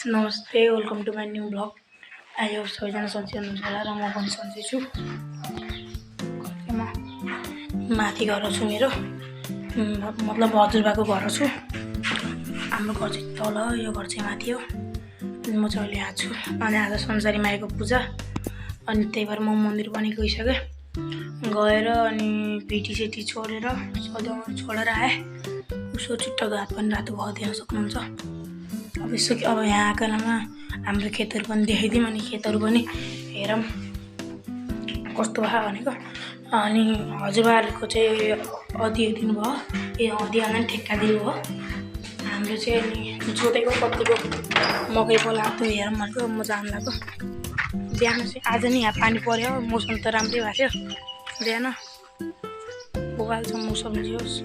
नमस्ते, welcome to my new blog. I hope सबैजना सन्चै हुनुहुन्छ होला र म पनि सन्चै छु। म माथि घर छु मेरो, मतलब हजुरबाको घर छु। हाम्रो घर चाहिँ तल, यो घर चाहिँ माथि हो। म चाहिँ अहिले यहाँ छु। अनि आज संसारी माईको पूजा, अनि त्यही भएर म मन्दिर पनि गइसकेँ। गएर अनि भिटी छोडेर सजाउन छोडेर आएँ। उसो चुट्टाको हात पनि रातो भयो, देख्न सक्नुहुन्छ। अब यसो अब यहाँ आएको बेलामा हाम्रो खेतहरू पनि देखाइदिउँ, अनि खेतहरू पनि हेरौँ कस्तो भयो भनेको। अनि हजुरबाहरूको चाहिँ अधि दिनुभयो, अधि आएर ठेक्का दिनुभयो। हाम्रो चाहिँ अनि जोतेको कतिको मकै पलाएको हेरौँ भनेको म जानु लाग्यो। बिहान चाहिँ आज नि यहाँ पानी पऱ्यो, मौसम त राम्रै भएको थियो। बिहान बगाल्छ मौसम जियोस्,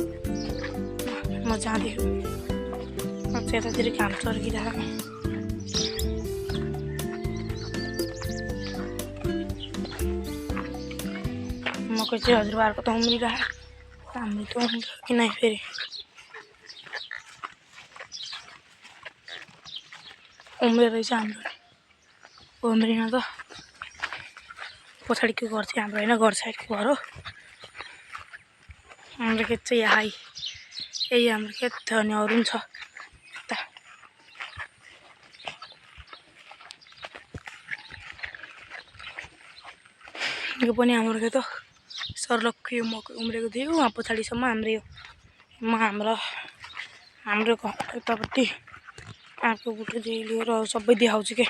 म जाँदैछु। यतातिर घाम चर्किरहेको, मकै चाहिँ हजुरबाहरूको त उम्रिरहेको, हाम्रो त उम्रिन्छ कि नै फेरि उम्रेर रहेछ हाम्रो उम्रिन त। पछाडिको घर चाहिँ हाम्रो होइन, घर साइडको घर हो। हाम्रो खेत चाहिँ यहाँ यही हाम्रो खेत, अनि अरू पनि छ। यो पनि हाम्रो खेत हो। सर्लक्क यो मकै उम्रेको थियो, उहाँ पछाडिसम्म हाम्रो यो हाम्रो घर यतापट्टि अर्को बुटोदेखि लिएर सबै देखाउँछु के।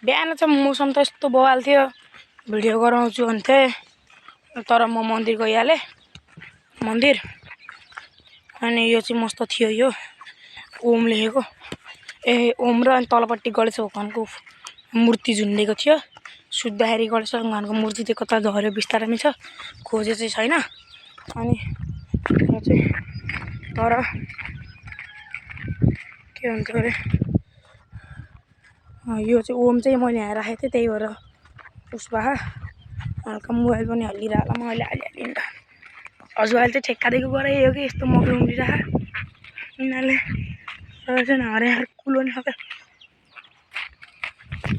बिहान चाहिँ मौसम त यस्तो बवाल थियो, भिडियो गराउँछु भन्थे, तर म मन्दिर गइहालेँ। मन्दिर अनि यो चाहिँ मस्त थियो, यो ओम लेखेको, ओम र अनि तलपट्टि गणेश भगवानको मूर्ति झुन्डेको थियो। सुत्दाखेरि गणेश भगवानको मूर्ति त्यो कता झऱ्यो बिस्तारमै छ, खोजे चाहिँ छैन। अनि यो चाहिँ तर के भन्छ अरे, यो चाहिँ ओम चाहिँ मैले यहाँ राखेको थिएँ, त्यही भएर उस भए हल्का मोबाइल पनि हल्लिरहेको होला। मैले हालिहालेँ नि त। हजुरबाले चाहिँ ठेक्का दिएको गराइयो कि यस्तो मकै उम्रिरहेको, यिनीहरूले चाहिँ हरे कुलो नि सक्यो।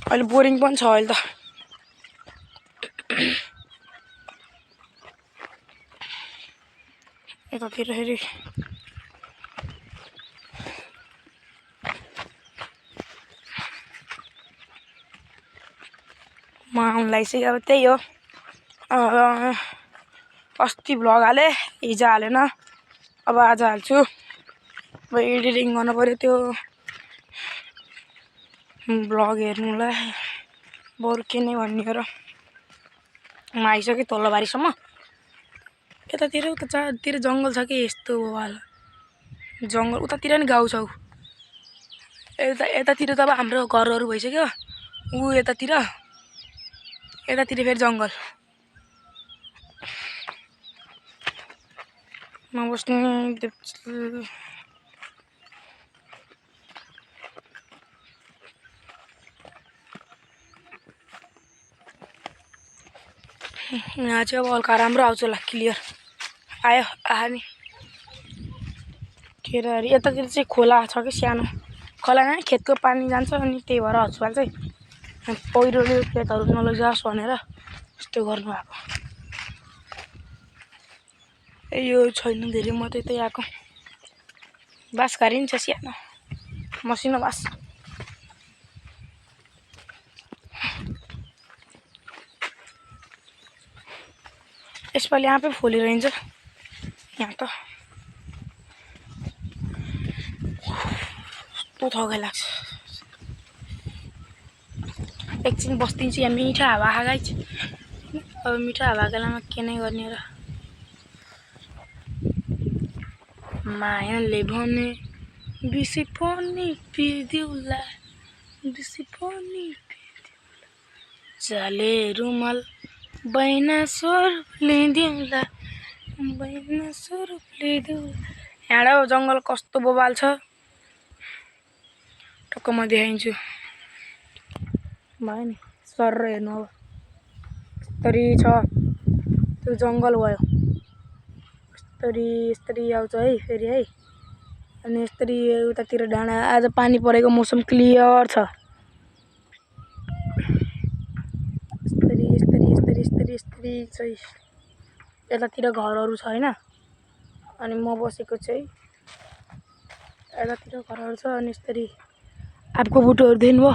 अहिले बोरिङ पनि छ अहिले त। यतातिर फेरि म आउनुलाई चाहिँ अब त्यही हो। अस्ति भ्लग हालेँ, हिजो हालेन, अब आज हाल्छु। अब एडिटिङ गर्नु पऱ्यो त्यो भ्लग हेर्नुलाई, बरु के नै भन्ने हो र। म आइसकेँ तल्लोबारीसम्म। यतातिर उतातिर जङ्गल छ कि यस्तो वाल जङ्गल, उतातिर नि गाउँ छौ। यतातिर त अब हाम्रो घरहरू भइसक्यो, यतातिर फेरि जङ्गल। म बस्ने यहाँ चाहिँ अब हल्का राम्रो आउँछ होला, क्लियर आयो नि। के अरे यतातिर चाहिँ खोला छ कि सानो खोला नै, खेतको पानी जान्छ, अनि त्यही भएर हजुरबाल चाहिँ पहिरोले खेतहरू नलैजाओस् भनेर यस्तो गर्नुभएको। यो छैन धेरै, म त्यतै आएको। बाँसघारी नि छ सानो, मसिनो बाँस। यसपालि आफै फुलिरहन्छ यहाँ त, कस्तो थकाइ लाग्छ। एकछिन बस्दिन्छु यहाँ, मिठो हावा खाइछ। अब मिठो हावा बेलामा के नै गर्ने र। मायाले भने बिसी पनि पिदिउला, बिसी पनि पिदिउला, चाले रुमाल बैना स्वरूप लिदिउला, बैना स्वरूप लिदिउला। यहाँ जङ्गल कस्तो बवाल छ, टक्क म देखाइदिन्छु। भयो नि, सर हेर्नु अब यस्तरी छ, त्यो जङ्गल भयो। यस्तरी आउँछ है फेरि है। अनि यसरी उतातिर डाँडा आज पानी परेको मौसम क्लियर छ यसरी यसरी यसरी यसरी यसरी चाहिँ यतातिर घरहरू छ हैन अनि म बसेको चाहिँ यतातिर घरहरू छ अनि यसरी आपको बुटोहरू देख्नुभयो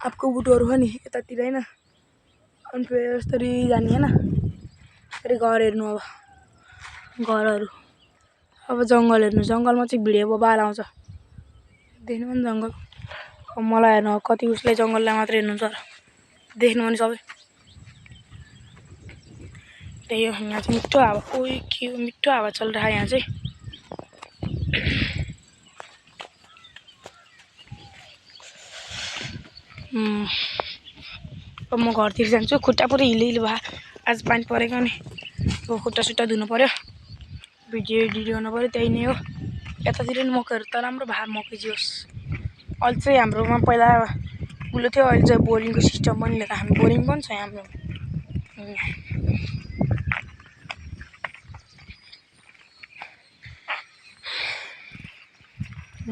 आपको बुटोहरू हो नि यतातिर हैन अनि फेरि यसरी जाने हैन फेरि घर हेर्नु अब घरहरू अब जङ्गल हेर्नु जङ्गलमा चाहिँ भिडियो बबाल आउँछ देख्नु नि जङ्गल अब मलाई हेर्नु कति उसले जङ्गललाई मात्र हेर्नुहुन्छ र देख्नु नि सबै त्यही हो यहाँ चाहिँ मिठो हावा ओइ के मिठो हावा चलिरहेको यहाँ चाहिँ अब म घरतिर जान्छु खुट्टा पुरै हिलो भयो आज पानी परेको नि अब खुट्टा सुट्टा धुनु पर्यो भिडियो एडिट गर्नु पर्यो त्यही नै हो यतातिर नि मकैहरू त राम्रो भए मकै जियोस् अहिले चाहिँ हाम्रोमा पहिला ठुलो थियो अहिले चाहिँ बोरिङको सिस्टम पनि लिएर हामी बोरिङ पनि छ हाम्रो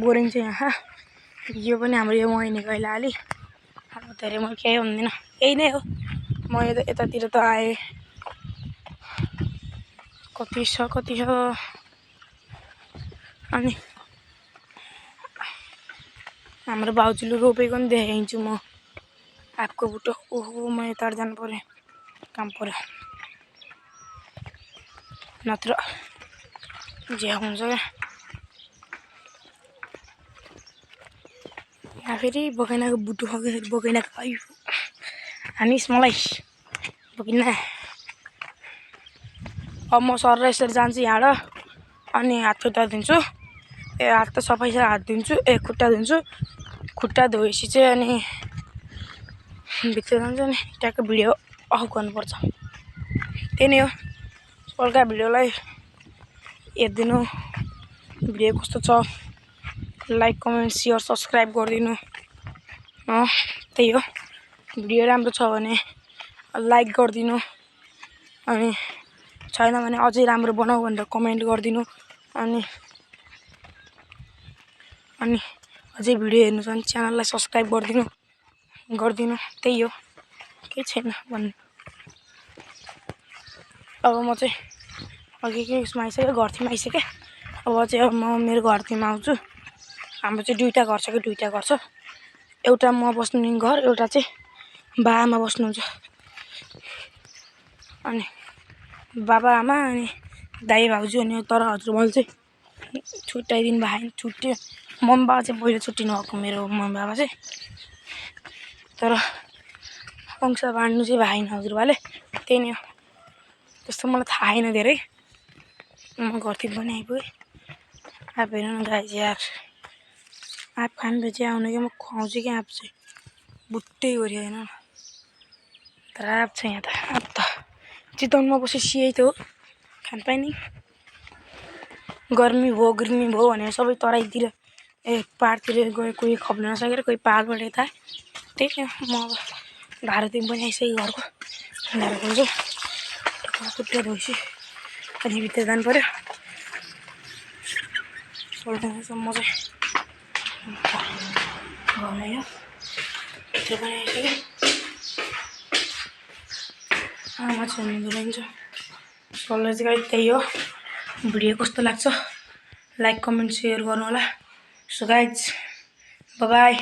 बोरिङ चाहिँ यहाँ यो पनि हाम्रो यो महिनाको अहिले अलि अब धेरै म केही भन्दिनँ यही नै हो म यतातिर त आएँ कति छ अनि हाम्रो बाउजूले रोपेको नि देखाइदिन्छु म आपको बुटो ओहो म यता जानु पर्यो काम पर्यो नत्र ज्या हुन्छ क्या यहाँ फेरि बगैनाको बुटो फेरि बगैनाको आयु हानिस् मलाई बगिना अब म सर यसरी जान्छु यहाँबाट अनि हात खुट्टा धुन्छु हात त सफै छ हात धुन्छु खुट्टा धुन्छु खुट्टा धोएपछि चाहिँ अनि भित्र जान्छु नि ट्याक्क भिडियो अफ गर्नुपर्छ त्यही नै हो हल्का भिडियोलाई हेरिदिनु भिडियो कस्तो छ लाइक कमेन्ट सेयर सब्सक्राइब गरिदिनु त्यही हो भिडियो राम्रो छ भने लाइक गरिदिनु अनि छैन भने अझै राम्रो बनाऊ भनेर कमेन्ट गरिदिनु अनि अझै भिडियो हेर्नु छ भने च्यानललाई सब्सक्राइब गरिदिनु त्यही हो केही छैन भन्नु अब म चाहिँ अघि के उसमा आइसक्यो घरतिर आइसकेँ अब चाहिँ म मेरो घरतिर आउँछु हाम्रो चाहिँ दुईवटा घर छ कि दुईवटा घर छ एउटा म बस्ने घर एउटा चाहिँ बाआमा बस्नुहुन्छ अनि बाबा आमा अनि दाइ भाउजू अनि तर हजुरबाउ चाहिँ छुट्याइदिनु भएन छुट्यो मम्मी बाबा चाहिँ पहिला छुट्टिनु भएको मेरो मम्मी बाबा चाहिँ तर अंश बाँड्नु चाहिँ भएन हजुरबाले त्यही नै हो त्यस्तो मलाई थाहा छैन धेरै म घरतिर पनि आइपुगेँ आप हेर्नु न गाइज यार आप खाने चाहिँ आउने कि म खुवाउँछु कि आप चाहिँ बुट्टै गरी होइन तर आप छ यहाँ त आप त चितवनमा बसेपछि यही त हो खानु पाइने गर्मी भयो भनेर सबै तराईतिर पाहाडतिर गयो कोही खप्न नसकेर कोही पाहाडबाट यता त्यही नै म अब भारततिर पनि आइसकेँ घरको घर खोल्छु खुट्टा धोएपछि अनि भित्र जानु पर्यो सोल्टासम्म चाहिँ घर आयो भित्र पनि आइसक्यो आमा चाहिँ हुनुहुन्छ सल्लाह चाहिँ त्यही हो भिडियो कस्तो लाग्छ लाइक कमेन्ट सेयर गर्नु होला सो गाइज बाइ